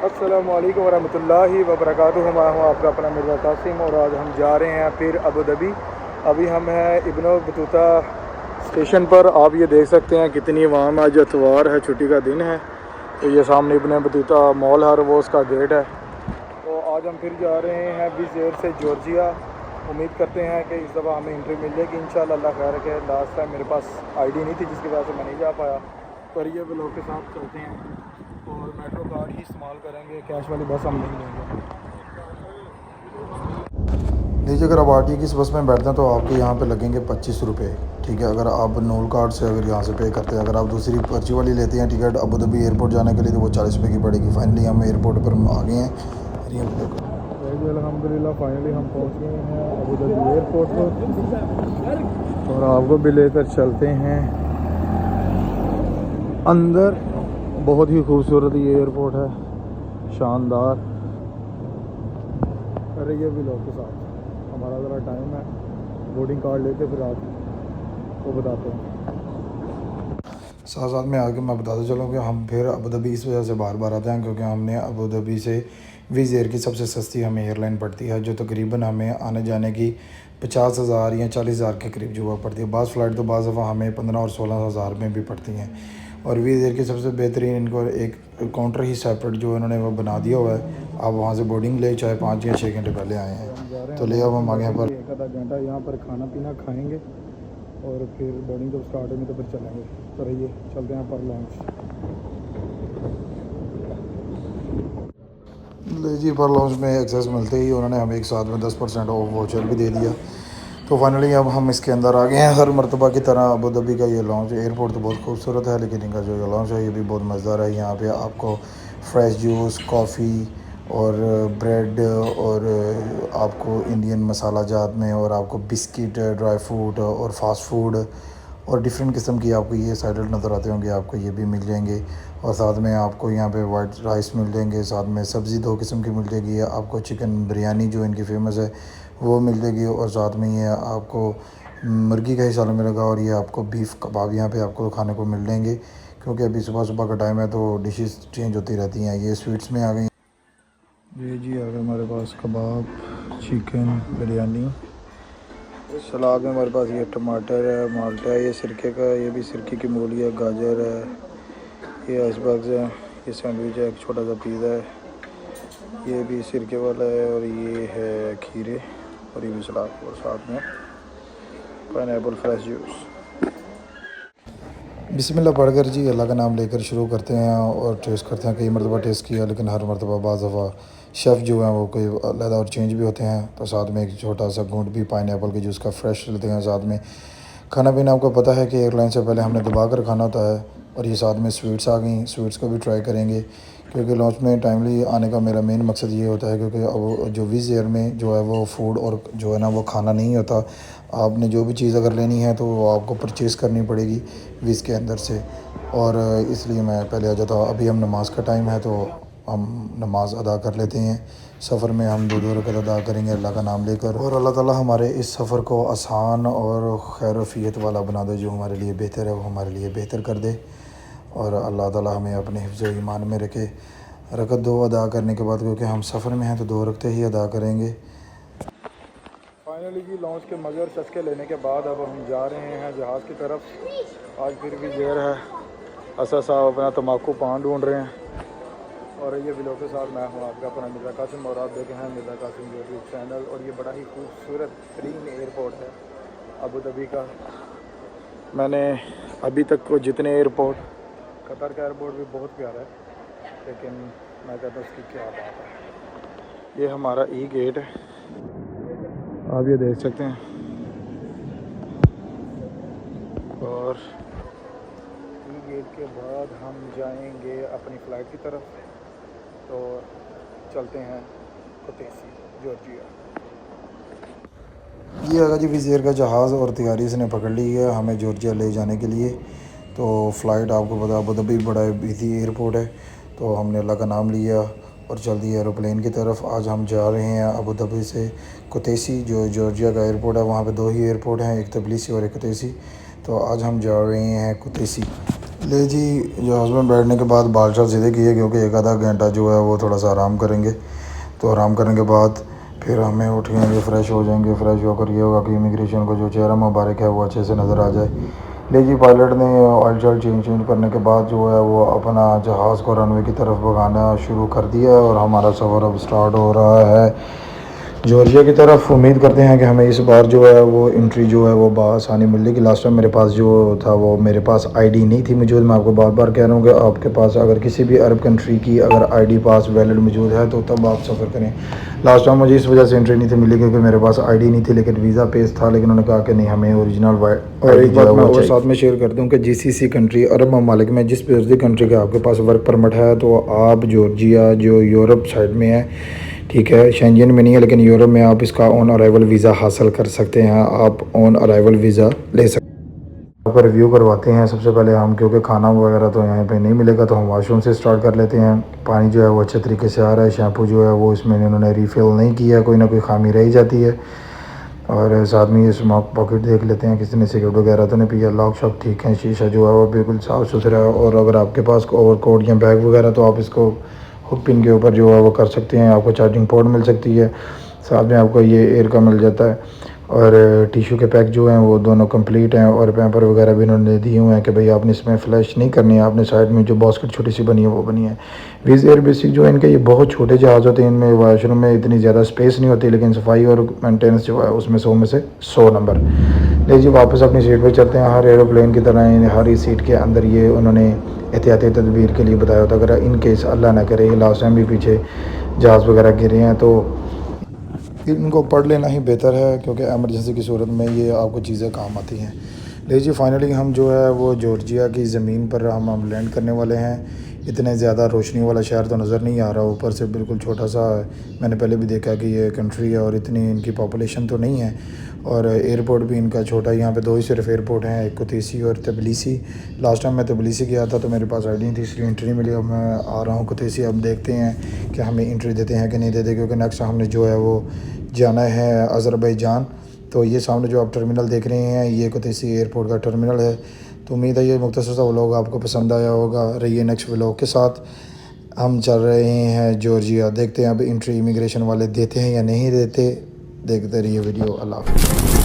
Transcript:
अस्सलामु अलैकुम वरहमतुल्लाहि वबरकातुहू। मैं हूँ आपका अपना मिर्ज़ा कासिम और आज हम जा रहे हैं फिर अबू धाबी। अभी हम हैं इब्न बतूता स्टेशन पर। आप ये देख सकते हैं कितनी अवाम, आज इतवार है, छुट्टी का दिन है। तो ये सामने इब्न बतूता मॉल है, वो उसका गेट है। तो आज हम फिर जा रहे हैं विज़ एयर से जॉर्जिया। उम्मीद करते हैं कि इस दफ़ा हमें एंट्री मिल जाएगी इंशाल्लाह। अल्लाह खैर के। लास्ट टाइम मेरे पास आईडी नहीं थी जिसकी वजह से मैं नहीं जा पाया। पर ये लोग के साथ चलते हैं और मेट्रो कार्ड ही इस्तेमाल करेंगे, कैश वाली बस हम नहीं लेंगे। लीजिए, अगर आप आरटीए की इस बस में बैठते हैं तो आपके यहाँ पे लगेंगे 25 रुपये। ठीक है, अगर आप नोल कार्ड से अगर यहाँ से पे करते हैं, अगर आप दूसरी पर्ची वाली लेते हैं टिकट अबू धाबी एयरपोर्ट जाने के लिए, तो वो 40 रुपये की पड़ेगी। फाइनली हम एयरपोर्ट पर आ गए हैं। अल्हम्दुलिल्लाह फाइनली हम पहुँच गए हैं अबू धाबी एयरपोर्ट पर और आपको भी लेकर चलते हैं अंदर। बहुत ही खूबसूरत ये एयरपोर्ट है, शानदार। अरे ये भी लोग के साथ हमारा ज़रा टाइम है, बोर्डिंग कार्ड लेके फिर आपको बताते हैं। साथ साथ में आगे मैं बताता चलूँ कि हम फिर अबू धाबी इस वजह से बार बार आते हैं क्योंकि हमने अबू धाबी से विज़ एयर की सबसे सस्ती हमें एयरलाइन पड़ती है, जो तकरीबन हमें आने जाने की 50,000 या 40,000 के करीब जो हुआ पड़ती है। बाज़ फ़्लाइट तो बाज़ दफ़ा हमें 15 और 16,000 में भी पड़ती हैं। और विज़ एयर की सबसे बेहतरीन, इनको एक काउंटर ही सेपरेट जो इन्होंने वो बना दिया हुआ है। आप वहाँ से बोर्डिंग ले, चाहे 5 या 6 घंटे पहले आए हैं तो ले आओ। हम आगे यहाँ पर एक आधा घंटा यहाँ पर खाना पीना खाएंगे और फिर बोर्डिंग जब स्टार्ट होगी तो फिर चलेंगे। तो रहिए, चलते हैं पर लॉन्च। ले जी, पर लॉन्च में एक्सेस मिलते ही उन्होंने हमें एक साथ में 10% ऑफ वाउचर भी दे दिया। तो फाइनली अब हम इसके अंदर आ गए हैं। हर मरतबा की तरह अबू धाबी का ये लॉन्च, एयरपोर्ट तो बहुत खूबसूरत है, लेकिन इनका जो ये लॉन्च है ये भी बहुत मज़ेदार है। यहाँ पे आपको फ्रेश जूस, कॉफ़ी और ब्रेड और आपको इंडियन मसाला जात में, और आपको बिस्किट, ड्राई फ्रूट और फास्ट फूड और डिफरेंट किस्म की आपको ये सैलड नज़र आते होंगे, आपको ये भी मिल जाएंगे। और साथ में आपको यहाँ पे वाइट राइस मिल जाएंगे, साथ में सब्ज़ी 2 किस्म की मिल जाएगी। आपको चिकन बिरयानी जो इनकी फ़ेमस है वो मिल जाएगी, और साथ में ये आपको मुर्गी का ही सालन मिलेगा, और ये आपको बीफ कबाब यहाँ पे आपको खाने को मिल जाएंगे। क्योंकि अभी सुबह सुबह का टाइम है तो डिशेस चेंज होती रहती हैं। ये स्वीट्स में आ गई जी आ गए हमारे पास कबाब, चिकन बिरयानी। सलाद में हमारे पास ये टमाटर है, माल्टा है, ये सिरके का, ये भी सिरके की मूली है, गाजर है, ये आइसबर्ग्स है, ये सैंडविच है, एक छोटा सा पिज़्ज़ा है, ये भी सिरके वाला है, और ये है खीरे, और ये भी सलाद, और साथ में पाइनएप्पल फ्रेश जूस। बिस्मिल्लाह पढ़कर जी अल्लाह का नाम लेकर शुरू करते हैं और टेस्ट करते हैं। कई मरतबा टेस्ट किया, लेकिन हर मरतबा बाज़ दफ़ा शेफ़ जो हैं वो कोई अलग और चेंज भी होते हैं। तो साथ में एक छोटा सा घूंट भी पाइनएप्पल के जूस का फ्रेश लेते हैं। साथ में खाना पीना आपको पता है कि एयरलाइन से पहले हमने दबा कर खाना होता है। और ये साथ में स्वीट्स आ गई, स्वीट्स को भी ट्राई करेंगे क्योंकि लॉन्च में टाइमली आने का मेरा मेन मकसद ये होता है, क्योंकि अब जो विज़ एयर में जो है वो फूड और जो है ना वो खाना नहीं होता। आपने जो भी चीज़ अगर लेनी है तो वो आपको परचेज़ करनी पड़ेगी विज़ के अंदर से, और इसलिए मैं पहले आ जाता हूँ। अभी हम नमाज़ का टाइम है तो हम नमाज़ अदा कर लेते हैं। सफ़र में हम 2-2 रकात अदा करेंगे अल्लाह का नाम लेकर, और अल्लाह ताला हमारे इस सफ़र को आसान और खैर वाला बना दे। जो हमारे लिए बेहतर है वो हमारे लिए बेहतर कर दे, और अल्लाह ताला हमें अपने हिफ्ज़ व ईमान में रखे। रकत 2 अदा करने के बाद, क्योंकि हम सफ़र में हैं तो 2 रकतें ही अदा करेंगे। फाइनली जी लॉन्च के मज़े और चस्के लेने के बाद अब हम जा रहे हैं जहाज़ की तरफ। आज फिर भी जेर है, असद साहब अपना तम्बाकू पान ढूंढ रहे हैं, और ये बिलो के साथ मैं हूँ आपका अपना मिर्ज़ा कासिम, और आप देखे हैं मिर्ज़ा कासिम यूट्यूब चैनल। और ये बड़ा ही खूबसूरत तरीन एयरपोर्ट है अबू धाबी का। मैंने अभी तक को जितने एयरपोर्ट, कतर का एयरपोर्ट भी बहुत प्यारा है, लेकिन मैं कहता हूँ उसकी क्या बात है। ये हमारा ई गेट है, आप ये देख सकते हैं। और ई गेट के बाद हम जाएंगे अपनी फ़्लाइट की तरफ। तो चलते हैं कुतैसी जॉर्जिया। ये आगा जी विज़ एयर का जहाज़, और तैयारी इसने पकड़ ली है हमें जॉर्जिया ले जाने के लिए। तो फ़्लाइट आपको पता अबू धाबी बड़ा बिजी एयरपोर्ट है, तो हमने अल्लाह का नाम लिया और चल दिए एरोप्लेन की तरफ। आज हम जा रहे हैं अबू धाबी से कुतैसी, जो जॉर्जिया का एयरपोर्ट है। वहाँ पे 2 ही एयरपोर्ट हैं, एक तबलीसी और एक कुतैसी। तो आज हम जा रहे हैं कुतैसी। ले जी, जहाज़ में बैठने के बाद बाल शाल सीधे किए क्योंकि एक आधा घंटा जो है वो थोड़ा सा आराम करेंगे। तो आराम करने के बाद फिर हमें उठेंगे, फ़्रेश हो जाएंगे। फ़्रेश होकर ये होगा कि इमिग्रेशन को जो चेहरा मुबारक है वो अच्छे से नज़र आ जाए। ले जी, पायलट ने ऑयल शॉयल चेंज करने के बाद जो है वो अपना जहाज़ को रनवे की तरफ भगाना शुरू कर दिया और हमारा सफ़र अब स्टार्ट हो रहा है जॉर्जिया की तरफ। उम्मीद करते हैं कि हमें इस बार जो है वो एंट्री जो है वो बआसानी मिल जाएगी। लास्ट टाइम मेरे पास जो था वो मेरे पास आईडी नहीं थी मौजूद। मैं आपको बार बार कह रहा हूँ कि आपके पास अगर किसी भी अरब कंट्री की अगर आईडी पास वैलिड मौजूद है तो तब आप सफ़र करें। लास्ट टाइम मुझे इस वजह से एंट्री नहीं थी मिली क्योंकि मेरे पास आईडी नहीं थी, लेकिन वीज़ा पेज था। लेकिन उन्होंने कहा कि नहीं, हमें ओरिजिनल और एक बात मैं और साथ में शेयर कर दूँ कि जीसीसी कंट्री अरब ममालिक में जिस भी कंट्री का आपके पास वर्क परमिट है तो आप जॉर्जिया जो यूरोप साइड में है, ठीक है, शेंजन में नहीं है लेकिन यूरोप में आप इसका ऑन अराइवल वीज़ा हासिल कर सकते हैं। आप ऑन अराइवल वीज़ा ले सकते हैं। आपका रिव्यू करवाते हैं सबसे पहले हम, क्योंकि खाना वगैरह तो यहाँ पे नहीं मिलेगा तो हम वॉशरूम से स्टार्ट कर लेते हैं। पानी जो है वो अच्छे तरीके से आ रहा है। शैम्पू जो है वो इसमें इन्होंने रीफ़िल नहीं किया, कोई ना कोई खामी रह जाती है। और साथ में ये स्मोक पॉकेट देख लेते हैं किसी ने सिगरेट वगैरह तो नहीं पिया। लॉक शॉक ठीक है, शीशा जो है वो बिल्कुल साफ़ सुथरा है। और अगर आपके पास ओवर कोट या बैग वगैरह तो आप इसको हुक पिन के ऊपर जो है वो कर सकते हैं। आपको चार्जिंग पोर्ट मिल सकती है, साथ में आपको ये एयर का मिल जाता है। और टिशू के पैक जो हैं वो दोनों कंप्लीट हैं और पेपर वगैरह भी इन्होंने दिए हुए हैं कि भाई आपने इसमें फ्लैश नहीं करनी है, आपने साइड में जो बास्केट छोटी सी बनी है वो बनी है। विज़ एयर बेसिक जो है इनके ये बहुत छोटे जहाज़ होते हैं, इनमें वॉशरूम में इतनी ज़्यादा स्पेस नहीं होती, लेकिन सफाई और मेंटेनेंस जो है उसमें 100 में से 100 नंबर। ले जी, वापस अपनी सीट पर चलते हैं। हर एरोप्लेन की तरह हर ही सीट के अंदर ये उन्होंने एहतियाती तदबीर के लिए बताया होता है। अगर इन केस अल्लाह ना करे, लास्ट टाइम भी पीछे जहाज़ वगैरह गिरे हैं तो इनको पढ़ लेना ही बेहतर है क्योंकि एमरजेंसी की सूरत में ये आपको चीज़ें काम आती हैं। ले जी, फाइनली हम जो है वो जॉर्जिया की ज़मीन पर हम लैंड करने वाले हैं। इतने ज़्यादा रोशनी वाला शहर तो नज़र नहीं आ रहा, ऊपर से बिल्कुल छोटा सा है। मैंने पहले भी देखा कि ये कंट्री है और इतनी इनकी पॉपुलेशन तो नहीं है। और एयरपोर्ट भी इनका छोटा, यहाँ पे 2 ही सिर्फ एयरपोर्ट हैं, एक कुतैसी और तबलीसी। लास्ट टाइम मैं तबलीसी गया था तो मेरे पास आईडी नहीं थी इसलिए एंट्री नहीं मिली। अब मैं आ रहा हूँ कुतैसी। अब देखते हैं कि हमें एंट्री देते हैं कि नहीं देते, क्योंकि नेक्स्ट हमने जो है वो जाना है अज़रबैजान। तो ये सामने जो आप टर्मिनल देख रहे हैं ये कुतैसी एयरपोर्ट का टर्मिनल है। तो उम्मीद है ये मुख्तसर सा व्लॉग आपको पसंद आया होगा। रहिए नेक्स्ट व्लॉग के साथ। हम चल रहे हैं जॉर्जिया, देखते हैं अब एंट्री इमिग्रेशन वाले देते हैं या नहीं देते। देखते रहिए वीडियो। अल्लाह हाफ़िज़।